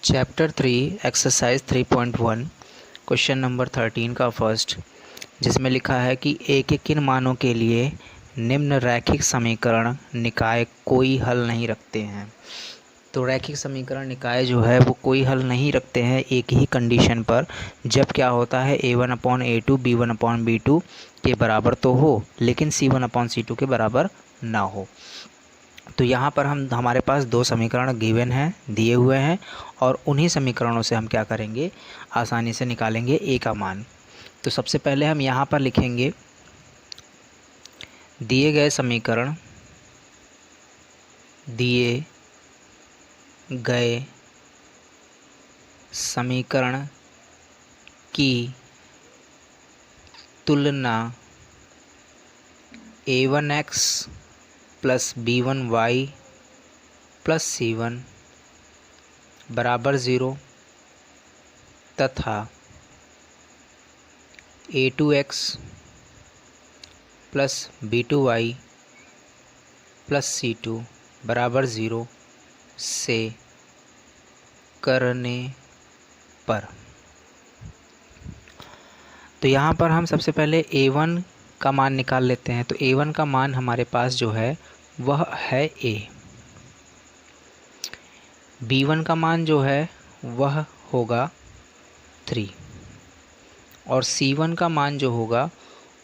Chapter 3 exercise 3.1 question number 13 का first, जिसमें लिखा है कि ए के किन मानों के लिए निम्न रैखिक समीकरण निकाय कोई हल नहीं रखते हैं। तो रैखिक समीकरण निकाय जो है वो कोई हल नहीं रखते हैं एक ही कंडीशन पर, जब क्या होता है a1/a2 b1/b2 के बराबर तो हो लेकिन c1/c2 के बराबर ना हो। तो यहाँ पर हमारे पास दो समीकरण गिवन हैं, दिए हुए हैं, और उन्हीं समीकरणों से हम क्या करेंगे, आसानी से निकालेंगे ए का मान। तो सबसे पहले हम यहाँ पर लिखेंगे दिए गए समीकरण, दिए गए समीकरण की तुलना a1x plus b1y plus c1 बराबर 0 तथा a2x plus b2y plus c2 बराबर 0 से करने पर। तो यहाँ पर हम सबसे पहले a1 का मान निकाल लेते हैं। तो a1 का मान हमारे पास जो है वह है a, b1 का मान जो है वह होगा 3 और c1 का मान जो होगा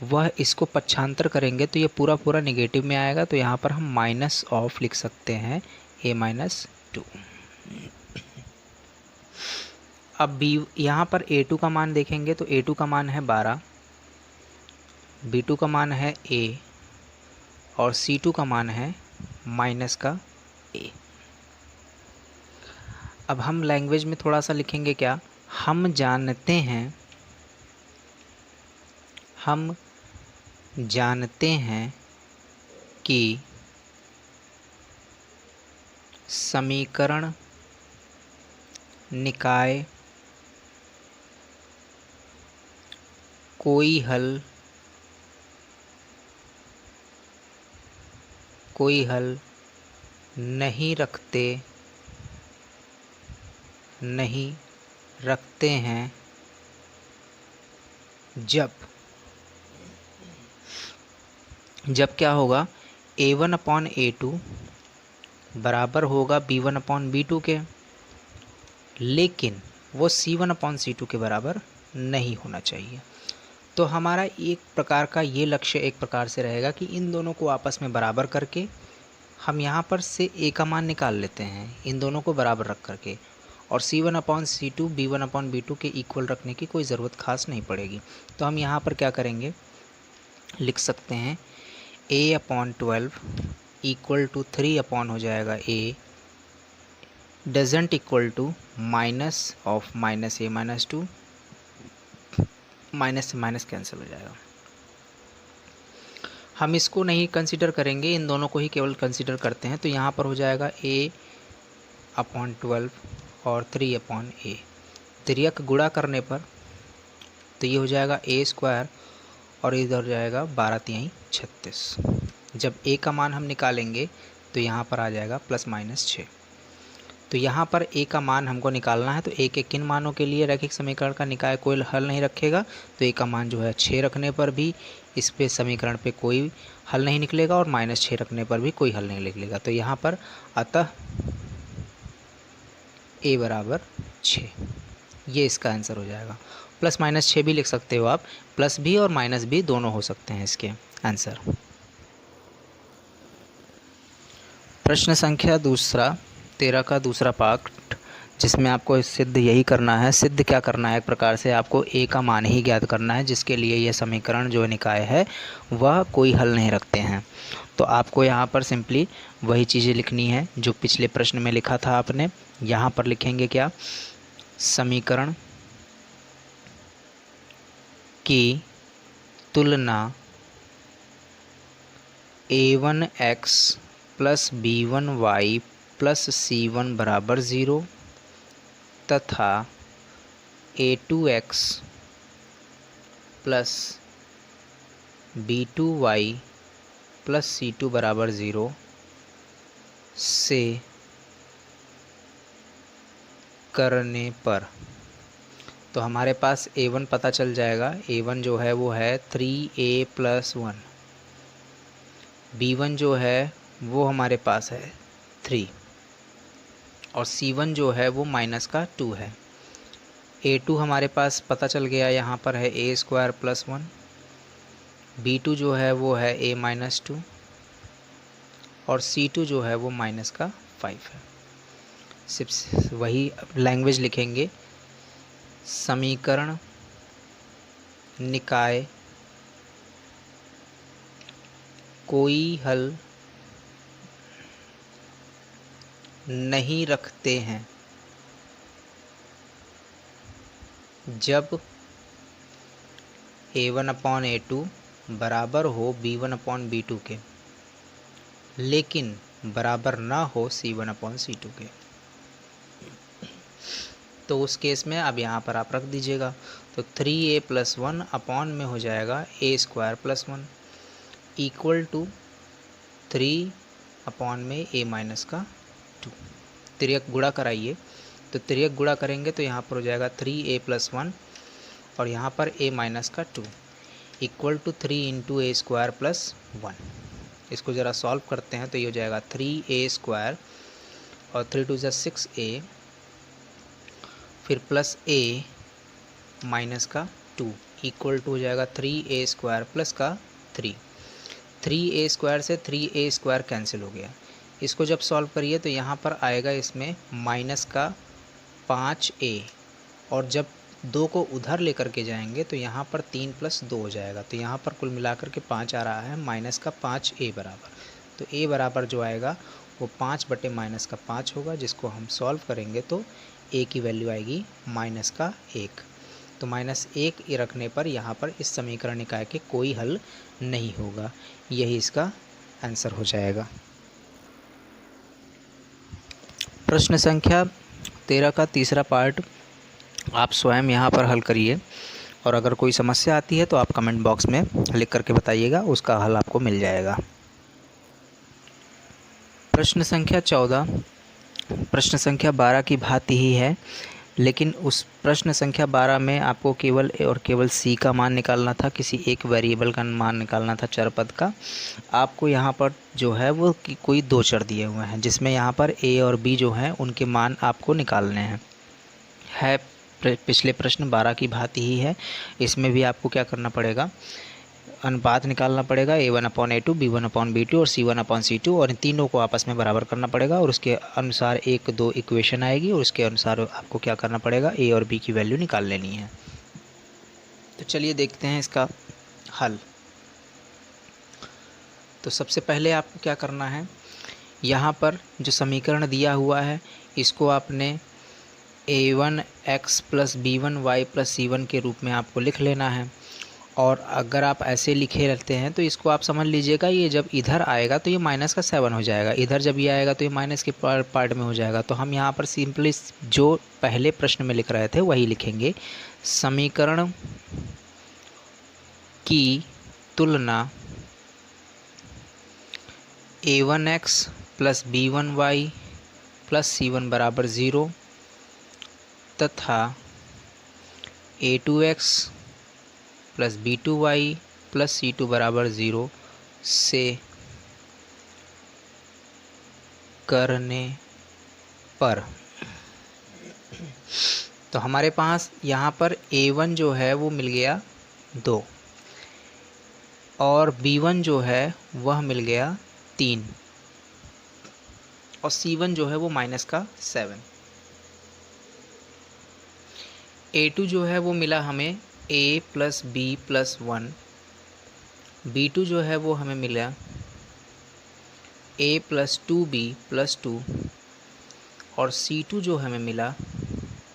वह, इसको पक्षांतर करेंगे तो ये पूरा पूरा नेगेटिव में आएगा। तो यहाँ पर हम माइनस ऑफ लिख सकते हैं a-2। अब यहाँ पर a2 का मान देखेंगे तो a2 का मान है 12, b2 का मान है a और c2 का मान है माइनस का a। अब हम लैंग्वेज में थोड़ा सा लिखेंगे क्या, हम जानते हैं कि समीकरण निकाय कोई हल नहीं रखते हैं जब क्या होगा, a1/a2 बराबर होगा b1/b2 के, लेकिन वो c1/c2 के बराबर नहीं होना चाहिए। तो हमारा एक प्रकार का ये लक्ष्य एक प्रकार से रहेगा कि इन दोनों को आपस में बराबर करके हम यहाँ पर से a का मान निकाल लेते हैं, इन दोनों को बराबर रख करके, और c1/c2 b1/b2 के इक्वल रखने की कोई ज़रूरत खास नहीं पड़ेगी। तो हम यहाँ पर क्या करेंगे, लिख सकते हैं a/12 इक्वल टू 3 अपॉन हो जाएगा a doesn't equal to minus of minus a-2, minus से माइनस कैंसिल हो जाएगा। हम इसको नहीं कंसीडर करेंगे, इन दोनों को ही केवल कंसीडर करते हैं। तो यहाँ पर हो जाएगा a/12 और 3/a। त्रियक गुणा करने पर तो ये हो जाएगा a² और इधर हो जाएगा 12×3 = 36। जब a का मान हम निकालेंगे तो यहाँ पर आ जाएगा +-6। तो यहाँ पर a का मान हमको निकालना है। तो a के किन मानों के लिए रैखिक समीकरण का निकाय कोई हल नहीं रखेगा, तो a का मान जो है 6 रखने पर भी इस पे समीकरण पे कोई हल नहीं निकलेगा और -6 रखने पर भी कोई हल नहीं निकलेगा। तो यहाँ पर अतः a बराबर 6, ये इसका आंसर हो जाएगा। +-6 भी लिख सकते हो आप, प्लस भी और माइनस भी दोनों हो सकते हैं इसके आंसर। प्रश्न संख्या 13 का दूसरा पार्ट, जिसमें आपको सिद्ध यही करना है। सिद्ध क्या करना है, एक प्रकार से आपको a का मान ही ज्ञात करना है, जिसके लिए यह समीकरण जो निकाय है वह कोई हल नहीं रखते हैं। तो आपको यहाँ पर सिंपली वही चीज़ें लिखनी है जो पिछले प्रश्न में लिखा था आपने। यहाँ पर लिखेंगे क्या, समीकरण की तुलना a1x plus b1y plus c1 बराबर 0 तथा a2x plus b2y plus c2 बराबर 0 से करने पर तो हमारे पास a1 पता चल जाएगा। a1 जो है वो है 3a+1, b1 जो है वो हमारे पास है 3 और c1 जो है वो -2 है। a2 हमारे पास पता चल गया, यहाँ पर है a² + 1, b2 जो है वो है a-2 और c2 जो है वो -5 है। सिर्फ वही लैंग्वेज लिखेंगे, समीकरण निकाय कोई हल नहीं रखते हैं जब a1/a2 बराबर हो b1/b2 के, लेकिन बराबर ना हो c1/c2 के। तो उस केस में अब यहाँ पर आप रख दीजिएगा, तो 3a+1 अपॉन में हो जाएगा a² + 1 इक्वल टू 3 अपॉन में a-2। तिर्यक गुणा कराइए, तो तिर्यक गुणा करेंगे तो यहाँ पर हो जाएगा 3a+1 और यहाँ पर a-2 इक्वल टू 3 × a² + 1। इसको ज़रा सॉल्व करते हैं तो ये हो जाएगा 3a² और 3 × 2 = 6a, फिर प्लस a-2 इक्वल टू हो जाएगा 3a² + 3। 3a² से 3a² कैंसिल हो गया। इसको जब सॉल्व करिए तो यहाँ पर आएगा इसमें -5a और जब 2 को उधर लेकर के जाएंगे तो यहाँ पर 3 + 2 हो जाएगा। तो यहाँ पर कुल मिलाकर के 5 आ रहा है, -5a बराबर। तो a बराबर जो आएगा वो 5/-5 होगा, जिसको हम सॉल्व करेंगे तो a की वैल्यू आएगी -1। तो -1 रखने पर यहाँ पर इस समीकरण निकाय के कोई हल नहीं होगा। यही इसका आंसर हो जाएगा। प्रश्न संख्या 13 का तीसरा पार्ट आप स्वयं यहाँ पर हल करिए और अगर कोई समस्या आती है तो आप कमेंट बॉक्स में लिख करके बताइएगा, उसका हल आपको मिल जाएगा। प्रश्न संख्या 14 प्रश्न संख्या 12 की भांति ही है, लेकिन उस प्रश्न संख्या 12 में आपको केवल और केवल c का मान निकालना था, किसी एक वेरिएबल का मान निकालना था, चर पद का। आपको यहाँ पर जो है वो कोई 2 चर दिए हुए हैं, जिसमें यहाँ पर a और b जो हैं उनके मान आपको निकालने हैं। पिछले प्रश्न 12 की भांति ही है, इसमें भी आपको क्या करना पड़ेगा, अनुपात निकालना पड़ेगा a1/a2, b1/b2 और c1/c2 और इन तीनों को आपस में बराबर करना पड़ेगा और उसके अनुसार 1-2 इक्वेशन आएगी और उसके अनुसार आपको क्या करना पड़ेगा, a और b की वैल्यू निकाल लेनी है। तो चलिए देखते हैं इसका हल। तो सबसे पहले आपको क्या करना है, यहाँ पर जो समीकरण दिया हुआ है इसको आपने a1x + b1y + c1 के रूप में आपको लिख लेना है। और अगर आप ऐसे लिखे रहते हैं तो इसको आप समझ लीजिएगा, ये जब इधर आएगा तो ये -7 हो जाएगा, इधर जब ये आएगा तो ये माइनस के पार्ट में हो जाएगा। तो हम यहाँ पर सिंपली जो पहले प्रश्न में लिख रहे थे वही लिखेंगे, समीकरण की तुलना a1x + b1y + c1 = 0 तथा a2x + b2y + c2 = 0 से करने पर। तो हमारे पास यहाँ पर a1 जो है वो मिल गया 2 और b1 जो है वह मिल गया 3 और c1 जो है वो -7। a2 जो है वो मिला हमें a + b + 1, b2 जो है वो हमें मिला a + 2b + 2 और c2 जो हमें मिला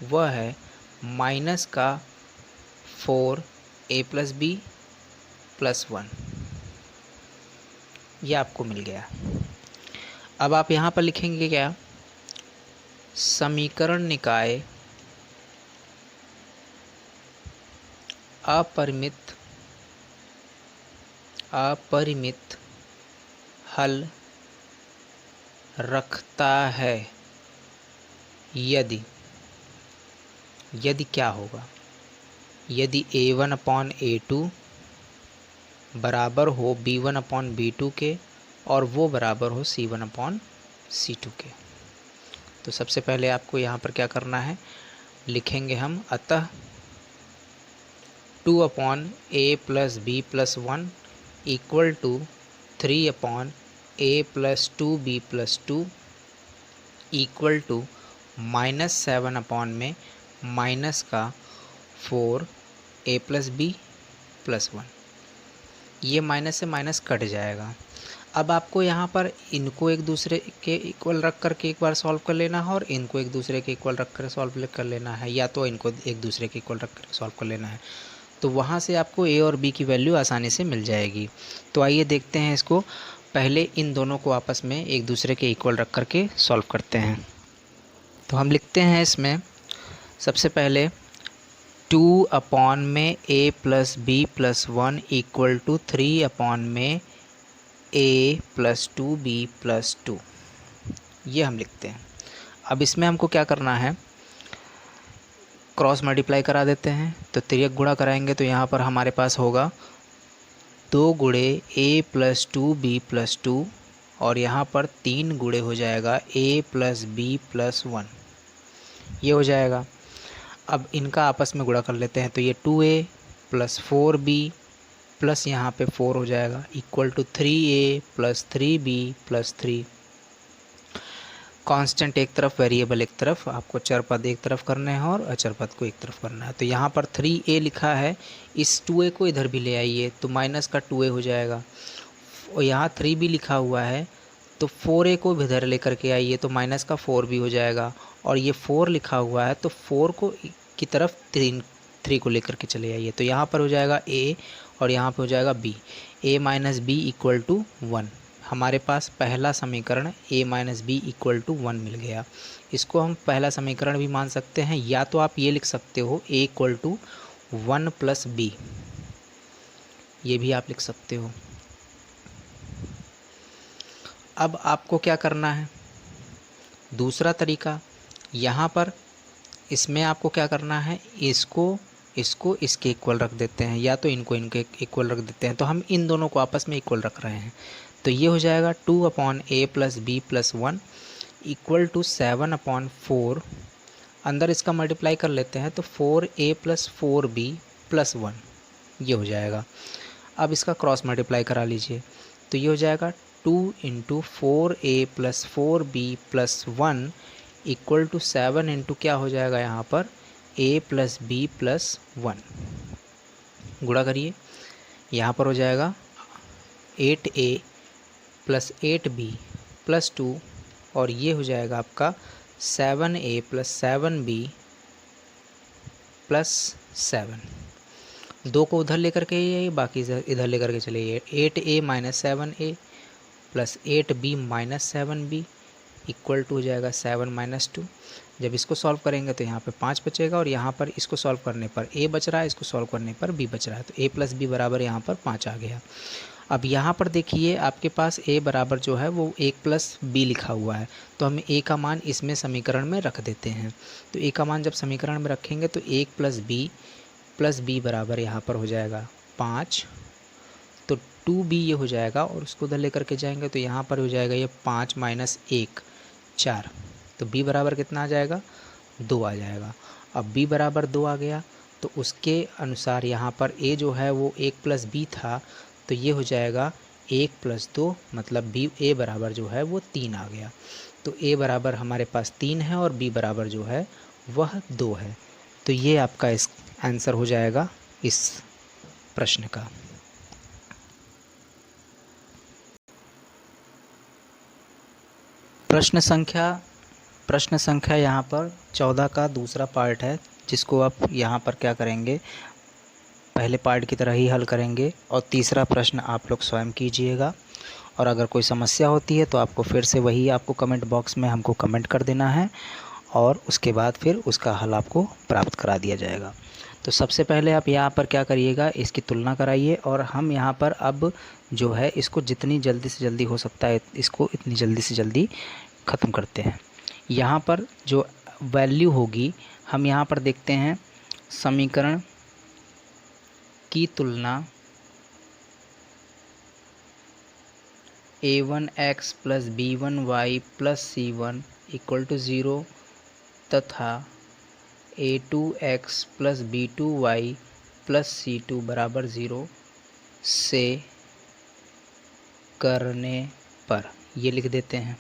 वह है -4a + b + 1। यह आपको मिल गया। अब आप यहाँ पर लिखेंगे क्या, समीकरण निकाय अपरिमित हल रखता है यदि यदि क्या होगा, यदि A1/A2 बराबर हो B1/B2 के और वो बराबर हो C1/C2 के। तो सबसे पहले आपको यहाँ पर क्या करना है, लिखेंगे हम, अतः 2/A+B+1 equal to 3/A+2B+2 equal to -7 में माइनस का 4A+B+1। ये माइनस से माइनस कट जाएगा। अब आपको यहाँ पर इनको एक दूसरे के इक्वल रख करके एक बार सॉल्व कर लेना है और इनको एक दूसरे के इक्वल रख कर सॉल्व कर लेना है, या तो इनको एक दूसरे के इक्वल रख कर सॉल्व कर लेना है। तो वहाँ से आपको A और B की वैल्यू आसानी से मिल जाएगी। तो आइए देखते हैं इसको। पहले इन दोनों को आपस में एक दूसरे के इक्वल रख करके सॉल्व करते हैं। तो हम लिखते हैं इसमें सबसे पहले 2/A+B+1 इक्वल टू 3/A+2B+2, ये हम लिखते हैं। अब इसमें हमको क्या करना है, क्रॉस मल्टीप्लाई करा देते हैं। तो तिर्यक गुणा कराएंगे तो यहाँ पर हमारे पास होगा 2 गुणे A+2B+2 और यहाँ पर 3 गुणे हो जाएगा A+B+1, ये हो जाएगा। अब इनका आपस में गुणा कर लेते हैं। तो ये 2A + 4B प्लस यहाँ पे 4 हो जाएगा equal to 3A + 3B + 3। Constant एक तरफ, वेरिएबल एक तरफ, आपको चर पद एक तरफ करने हैं और अचर पद को एक तरफ करना है। तो यहाँ पर 3A लिखा है, इस 2A को इधर भी ले आइए तो माइनस का 2A हो जाएगा। और यहाँ 3B लिखा हुआ है तो 4A को भी इधर लेकर के आइए तो माइनस का 4B हो जाएगा। और ये 4 लिखा हुआ है तो 4 को की तरफ 3 को लेकर के चले आइए। तो यहाँ पर हो जाएगा A और यहाँ पे हो जाएगा B। A - B = 1। हमारे पास पहला समीकरण A - B = 1 मिल गया। इसको हम पहला समीकरण भी मान सकते हैं, या तो आप ये लिख सकते हो A = 1 + B, ये भी आप लिख सकते हो। अब आपको क्या करना है, दूसरा तरीका, यहाँ पर इसमें आपको क्या करना है, इसको इसके इक्वल रख देते हैं, या तो इनको इनके इक्वल रख देते हैं। तो हम इन दोनों को आपस में इक्वल रख रहे हैं। तो ये हो जाएगा 2/A+B+1 इक्वल टू 7/4। अंदर इसका मल्टीप्लाई कर लेते हैं तो 4A + 4B+1, ये हो जाएगा। अब इसका क्रॉस मल्टीप्लाई करा लीजिए तो ये हो जाएगा 2 × 4A + 4B+1 इक्वल टू 7 × क्या हो जाएगा यहाँ पर A + B+1। गुणा करिए, यहाँ पर हो जाएगा 8A + 8B + 2 और ये हो जाएगा आपका 7A + 7B + 7। 2 को उधर लेकर के आइए, बाकी इधर लेकर के चलिए। 8A - 7A + 8B - 7B equal to हो जाएगा 7 - 2। जब इसको सॉल्व करेंगे तो यहाँ पे 5 बचेगा और यहाँ पर इसको सॉल्व करने पर A बच रहा है, इसको सॉल्व करने पर B बच रहा है। तो A + B बराबर यहाँ पर 5 आ गया। अब यहाँ पर देखिए आपके पास A बराबर जो है वो 1 + B लिखा हुआ है, तो हम A का मान इसमें समीकरण में रख देते हैं। तो A का मान जब समीकरण में रखेंगे तो 1 + B बराबर यहाँ पर हो जाएगा 5। तो 2B ये हो जाएगा और उसको उधर लेकर के जाएंगे तो यहाँ पर हो जाएगा ये 5 - 1 4। तो B बराबर कितना आ जाएगा, 2 आ जाएगा। अब B बराबर 2 आ गया तो उसके अनुसार यहाँ पर A जो है वो 1 + B था, तो ये हो जाएगा 1 + 2 मतलब A बराबर जो है वो 3 आ गया। तो A बराबर हमारे पास 3 है और B बराबर जो है वह 2 है। तो ये आपका इस आंसर हो जाएगा इस प्रश्न का। प्रश्न संख्या यहाँ पर 14 का दूसरा पार्ट है, जिसको आप यहाँ पर क्या करेंगे, पहले पार्ट की तरह ही हल करेंगे और तीसरा प्रश्न आप लोग स्वयं कीजिएगा। और अगर कोई समस्या होती है तो आपको फिर से वही आपको कमेंट बॉक्स में हमको कमेंट कर देना है और उसके बाद फिर उसका हल आपको प्राप्त करा दिया जाएगा। तो सबसे पहले आप यहाँ पर क्या करिएगा, इसकी तुलना कराइए और हम यहाँ पर अब जो है इसको जितनी जल्दी से जल्दी हो सकता है इसको इतनी जल्दी से जल्दी ख़त्म करते हैं। यहाँ पर जो वैल्यू होगी, हम यहाँ पर देखते हैं समीकरण की तुलना a1x plus b1y plus c1 equal to 0 तथा a2x plus b2y plus c2 बराबर 0 से करने पर ये लिख देते हैं।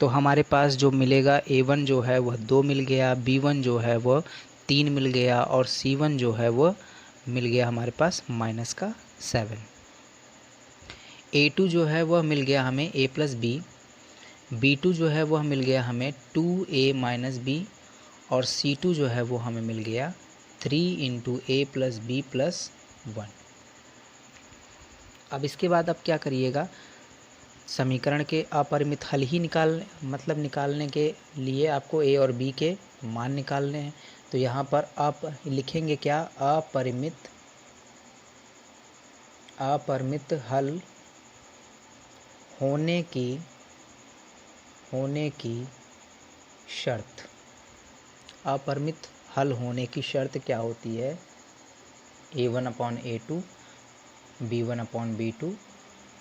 तो हमारे पास जो मिलेगा a1 जो है वह 2 मिल गया, b1 जो है वह 3 मिल गया और c1 जो है वह मिल गया हमारे पास -7। a2 जो है वह मिल गया हमें a प्लस बी, b2 जो है वह मिल गया हमें 2a माइनस बी और c2 जो है वो हमें मिल गया 3 into a plus B plus 1। अब इसके बाद अब क्या करिएगा, समीकरण के अपरिमित हल ही निकालने के लिए आपको a और b के मान निकालने हैं। तो यहाँ पर आप लिखेंगे क्या, अपरिमित हल होने की शर्त। अपरिमित हल होने की शर्त क्या होती है, a1/a2, b1/b2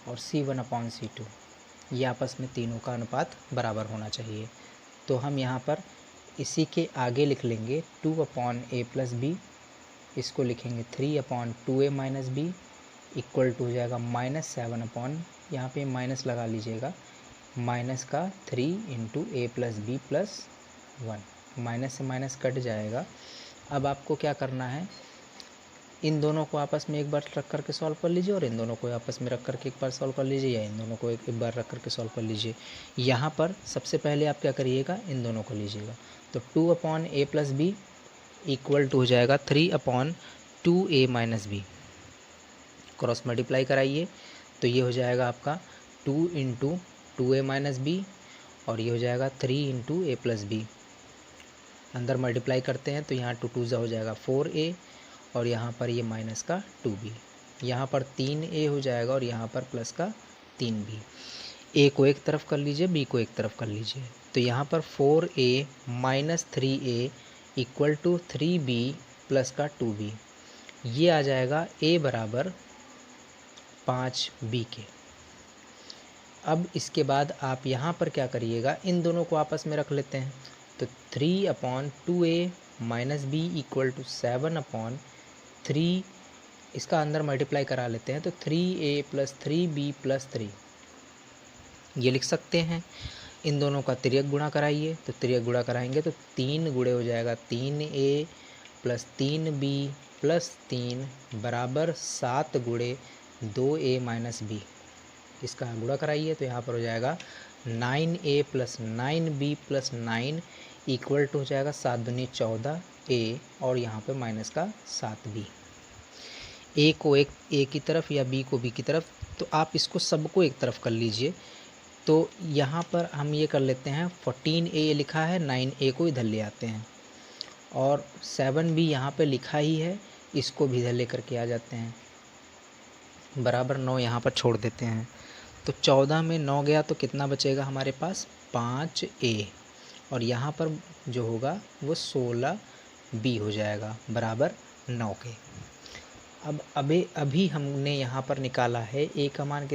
और c1/c2, ये आपस में तीनों का अनुपात बराबर होना चाहिए। तो हम यहाँ पर इसी के आगे लिख लेंगे 2/a प्लस बी, इसको लिखेंगे 3/2a minus B equal to हो जाएगा -7, यहाँ पे माइनस लगा लीजिएगा, माइनस का 3 into a plus B plus 1, minus से माइनस कट जाएगा। अब आपको क्या करना है, इन दोनों को आपस में एक बार रख करके सॉल्व कर लीजिए और इन दोनों को आपस में रख करके एक बार सॉल्व कर लीजिए, या इन दोनों को एक बार रख करके सॉल्व कर लीजिए। यहाँ पर सबसे पहले आप क्या करिएगा, इन दोनों को लीजिएगा। तो 2/a plus B equal to हो जाएगा 3/2a minus B, cross multiply कराइए तो ये हो जाएगा आपका 2 इंटू 2a माइनस बी और ये हो जाएगा 3 इंटू a प्लस बी। अंदर मल्टीप्लाई करते हैं तो यहाँ 2 2 हो जाएगा 4a और यहाँ पर ये माइनस का 2b, यहाँ पर 3a हो जाएगा और यहाँ पर प्लस का 3b। a को एक तरफ कर लीजिए, b को एक तरफ कर लीजिए। तो यहाँ पर 4a minus 3a equal to 3b plus का 2b, ये आ जाएगा a बराबर 5b के। अब इसके बाद आप यहाँ पर क्या करिएगा, इन दोनों को आपस में रख लेते हैं। तो 3/2a minus B equal to 7/3, इसका अंदर मल्टीप्लाई करा लेते हैं तो 3a प्लस 3b प्लस 3 ये लिख सकते हैं। इन दोनों का तिर्यक गुणा कराइए, तो तिर्यक गुणा कराएंगे तो 3 गुणे हो जाएगा 3a प्लस 3b प्लस 3 बराबर 7 गुणे 2a माइनस बी, इसका गुणा कराइए तो यहाँ पर हो जाएगा 9a plus 9b plus 9 equal to हो जाएगा 7 दूनी 14a और यहाँ पे माइनस का 7b। a को एक a की तरफ या b को b की तरफ, तो आप इसको सबको एक तरफ कर लीजिए। तो यहाँ पर हम ये कर लेते हैं, 14a लिखा है, 9a को इधर ले आते हैं और 7b यहाँ पे लिखा ही है, इसको भी इधर ले करके आ जाते हैं, बराबर 9 यहाँ पर छोड़ देते हैं। तो 14 में 9 गया तो कितना बचेगा हमारे पास, 5a और यहाँ पर जो होगा वो 16b हो जाएगा बराबर 9 के। अब अभी हमने यहाँ पर निकाला है a का मान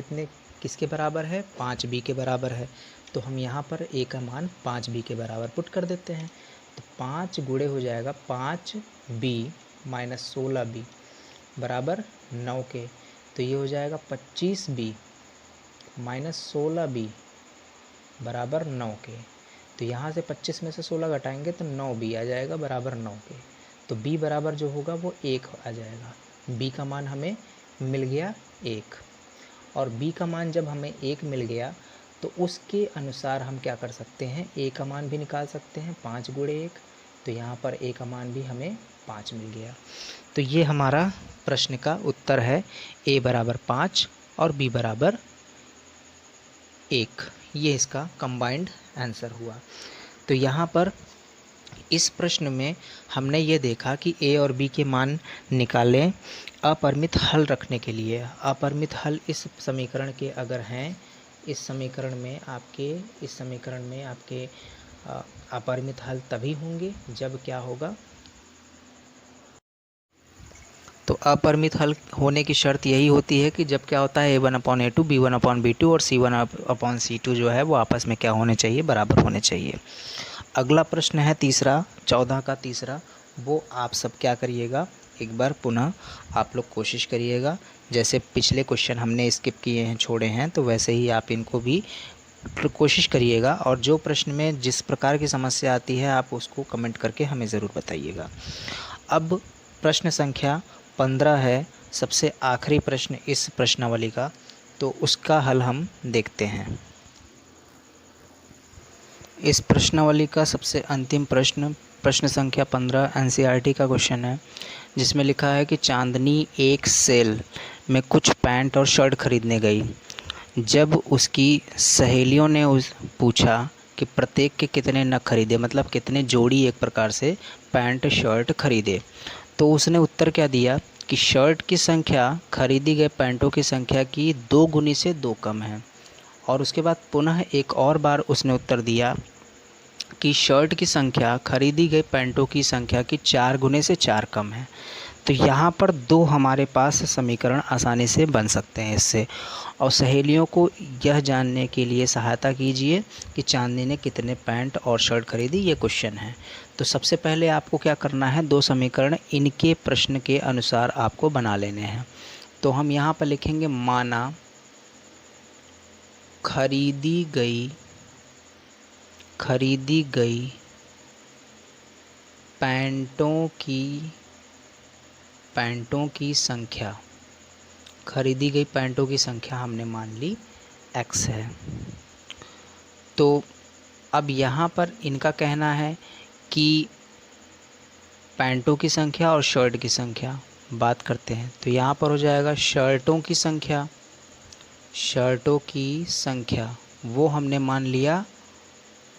किसके बराबर है, 5b के बराबर है। तो हम यहाँ पर a का मान 5b के बराबर पुट कर देते हैं। तो 5 गुणे हो जाएगा 5b माइनस 16b बराबर 9 के। तो ये हो जाएगा 25b माइनस 16b बराबर 9 के। तो यहाँ से 25 में से 16 घटाएंगे तो 9b आ जाएगा बराबर 9 के। तो b बराबर जो होगा वो 1 आ जाएगा। b का मान हमें मिल गया 1, और b का मान जब हमें 1 मिल गया तो उसके अनुसार हम क्या कर सकते हैं, a का मान भी निकाल सकते हैं, 5 गुणे 1। तो यहाँ पर a का मान भी हमें 5 मिल गया। तो ये हमारा प्रश्न का उत्तर है, a बराबर 5 और b बराबर 1, ये इसका कंबाइंड आंसर हुआ। तो यहाँ पर इस प्रश्न में हमने ये देखा कि a और b के मान निकालें अपरिमित हल रखने के लिए। अपरिमित हल इस समीकरण के अगर हैं, इस समीकरण में आपके अपरिमित हल तभी होंगे जब क्या होगा, तो अपरिमित हल होने की शर्त यही होती है कि जब क्या होता है a1/a2 b1/b2 और c1/c2 जो है वो आपस में क्या होने चाहिए, बराबर होने चाहिए। अगला प्रश्न है तीसरा, 14 का तीसरा, वो आप सब क्या करिएगा, एक बार पुनः आप लोग कोशिश करिएगा। जैसे पिछले क्वेश्चन हमने स्किप किए हैं, छोड़े हैं, तो वैसे ही आप इनको भी कोशिश करिएगा। और जो प्रश्न में जिस प्रकार की समस्या आती है आप उसको कमेंट करके हमें ज़रूर बताइएगा। अब प्रश्न संख्या 15 है, सबसे आखिरी प्रश्न इस प्रश्नावली का, तो उसका हल हम देखते हैं। इस प्रश्नावली का सबसे अंतिम प्रश्न, प्रश्न संख्या 15 एनसीईआरटी का क्वेश्चन है, जिसमें लिखा है कि चांदनी एक सेल में कुछ पैंट और शर्ट खरीदने गई। जब उसकी सहेलियों ने पूछा कि प्रत्येक के कितने नग खरीदे, मतलब कितने जोड़ी एक प्रकार से पैंट शर्ट खरीदे, तो उसने उत्तर क्या दिया कि शर्ट की संख्या खरीदी गए पैंटों की संख्या की 2 गुनी से 2 कम है। और उसके बाद पुनः एक और बार उसने उत्तर दिया कि शर्ट की संख्या खरीदी गई पैंटों की संख्या की 4 गुने से 4 कम है। तो यहाँ पर दो हमारे पास समीकरण आसानी से बन सकते हैं इससे। और सहेलियों को यह जानने के लिए सहायता कीजिए कि चांदनी ने कितने पैंट और शर्ट खरीदी, ये क्वेश्चन है। तो सबसे पहले आपको क्या करना है, दो समीकरण इनके प्रश्न के अनुसार आपको बना लेने हैं। तो हम यहाँ पर लिखेंगे, माना खरीदी गई पैंटों की संख्या, खरीदी गई पैंटों की संख्या हमने मान ली x है। तो अब यहाँ पर इनका कहना है कि पैंटों की संख्या और शर्ट की संख्या बात करते हैं। तो यहाँ पर हो जाएगा शर्टों की संख्या वो हमने मान लिया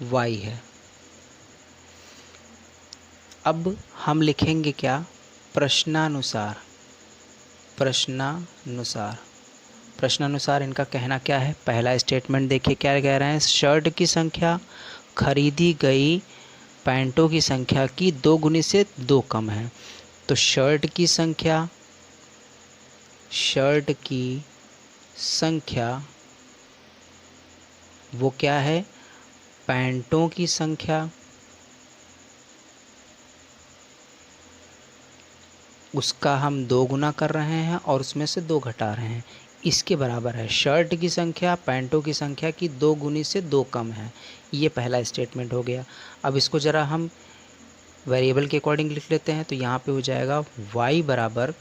y है। अब हम लिखेंगे क्या, प्रश्नानुसार इनका कहना क्या है। पहला स्टेटमेंट देखिए क्या कह रहे हैं, शर्ट की संख्या खरीदी गई पैंटों की संख्या की 2 गुनी से 2 कम है। तो शर्ट की संख्या वो क्या है, पैंटों की संख्या उसका हम 2 गुना कर रहे हैं और उसमें से 2 घटा रहे हैं, इसके बराबर है। शर्ट की संख्या पैंटों की संख्या की 2 गुनी से 2 कम है, ये पहला स्टेटमेंट हो गया। अब इसको ज़रा हम वेरिएबल के अकॉर्डिंग लिख लेते हैं। तो यहाँ पे हो जाएगा y बराबर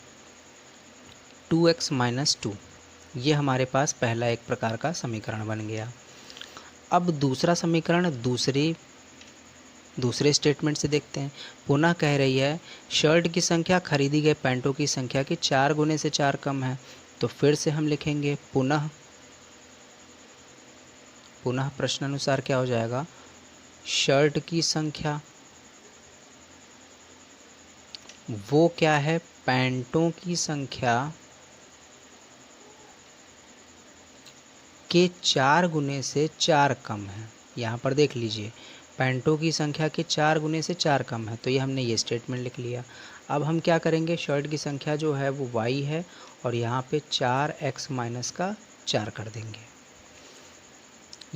2x - 2, ये हमारे पास पहला एक प्रकार का समीकरण बन गया। अब दूसरा समीकरण दूसरे स्टेटमेंट से देखते हैं। पुनः कह रही है शर्ट की संख्या खरीदी गए पैंटों की संख्या की 4 गुने से 4 कम है। तो फिर से हम लिखेंगे पुनः प्रश्नानुसार क्या हो जाएगा, शर्ट की संख्या वो क्या है, पैंटों की संख्या के 4 गुने से 4 कम है। यहाँ पर देख लीजिए, पैंटों की संख्या के 4 गुने से 4 कम है, तो ये हमने ये स्टेटमेंट लिख लिया। अब हम क्या करेंगे, शर्ट की संख्या जो है वो y है और यहाँ पे 4x - का 4 कर देंगे।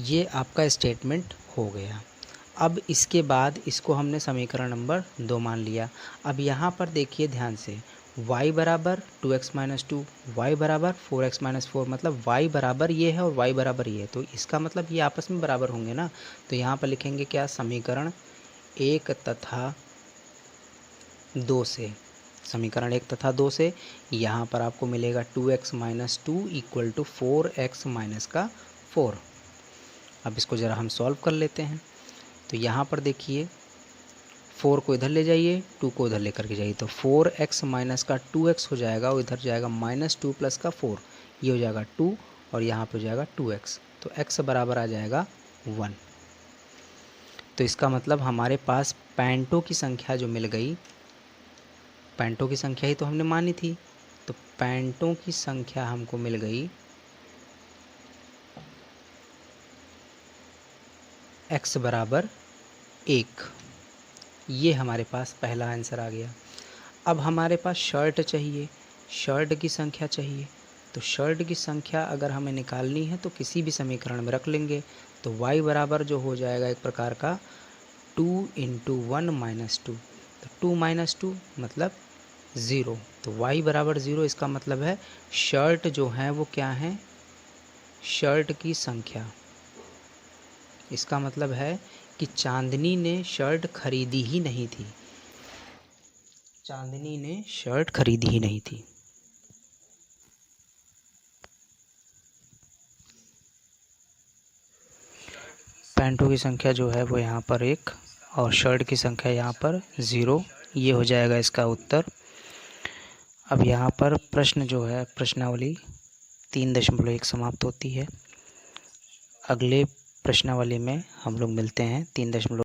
ये आपका स्टेटमेंट हो गया। अब इसके बाद इसको हमने समीकरण नंबर 2 मान लिया। अब यहाँ पर देखिए ध्यान से, y बराबर 2x - 2, y बराबर 4x - 4, मतलब y बराबर ये है और y बराबर ये है, तो इसका मतलब ये आपस में बराबर होंगे ना। तो यहाँ पर लिखेंगे क्या, समीकरण 1 तथा 2 से यहाँ पर आपको मिलेगा 2x - 2 = 4x - 4। अब इसको ज़रा हम सॉल्व कर लेते हैं। तो यहाँ पर देखिए 4 को इधर ले जाइए, 2 को उधर लेकर के जाइए, तो 4x - 2x हो जाएगा और इधर जाएगा -2 + 4, ये हो जाएगा 2 और यहाँ पे हो जाएगा 2x, तो x बराबर आ जाएगा 1। तो इसका मतलब हमारे पास पैंटों की संख्या जो मिल गई, पैंटों की संख्या ही तो हमने मानी थी, तो पैंटों की संख्या हमको मिल गई x बराबर 1। ये हमारे पास पहला आंसर आ गया। अब हमारे पास शर्ट चाहिए, शर्ट की संख्या चाहिए। तो शर्ट की संख्या अगर हमें निकालनी है तो किसी भी समीकरण में रख लेंगे। तो y बराबर जो हो जाएगा एक प्रकार का 2 × 1 - 2। तो 2 - 2 मतलब 0। तो y बराबर 0, इसका मतलब है शर्ट जो है वो क्या है, शर्ट की संख्या। इसका मतलब है कि चांदनी ने शर्ट खरीदी ही नहीं थी, चांदनी ने शर्ट खरीदी ही नहीं थी। पैंटों की संख्या जो है वो यहाँ पर 1 और शर्ट की संख्या यहाँ पर 0। ये हो जाएगा इसका उत्तर। अब यहाँ पर प्रश्न जो है, प्रश्नावली 3.1 समाप्त होती है। अगले प्रश्नावली में हम लोग मिलते हैं 3.